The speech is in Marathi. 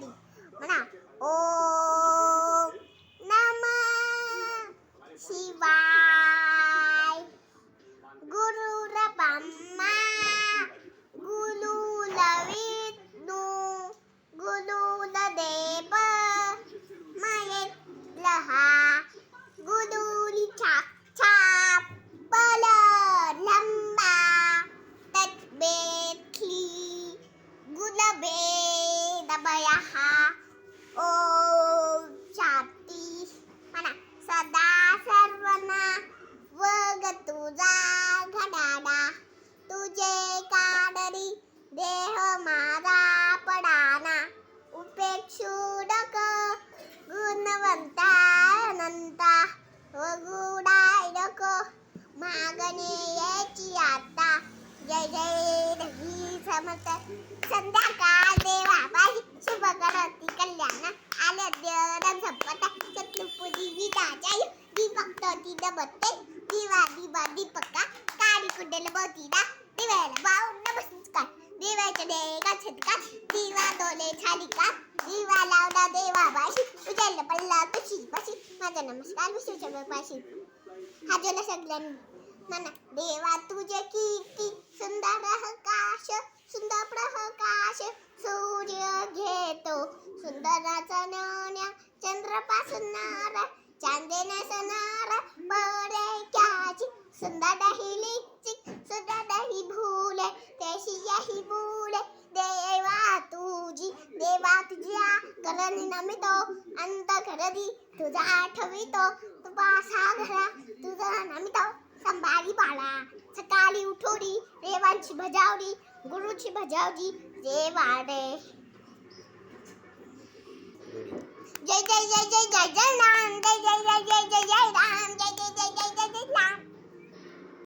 डी म्हणा. ओम नमः शिवाय. गुरुर ब्रह्मा गुरुर विष्णू गुरुर देव महेश्वरः गुरुरी साक्षात् परब्रह्म तस्मै श्री गुरवे नमः. ओम शांती म्हणा. सदा सर्वना वग तुझा घडाडा तुझे काढरी देह माझा पडाना. उपेक्षू डक गुणवंता अनंता वगुडाय डक मागणे याची आता. जय जय रवी समर्थ. संध्याकाळ देवाबाई शुभ करती कल्याण. आले संपता चतुर्पुरी विदाजाय. दीपक तो दबते दिवा दिवा दीपका काळी कुंडल बोतीला दिव्याला भाऊ नमस्कार. दिव्याच्या देगा छटका दिवा डोले छालिका दिवा लावला देवाबाशी उजाडला पडला तुझी पाशी. माझा नमस्कार विश्वच्या पाशी. हाजला सगळ्यांनी म्हणा. देवा तुझे कीर्ती सुंदर आकाश सुंदर प्रकाश सूर्य घेतो सुंदराचा नाण्या चंद्रपासून नारा चांदेने सनारा बरे क्याची सुंदर ही लिपस्टिक सुंदर ही भूले त्याशी ही भूले. देवा तुझ्या करणी नमितो अंत खरदी तुझा आठवितो तुझा घरा तुझा नमितो. संभारी बाळा सकाळी उठोरी देवांची भजावली गुरुची भजावली देवाडे. जय जय जय जय जय जय ना.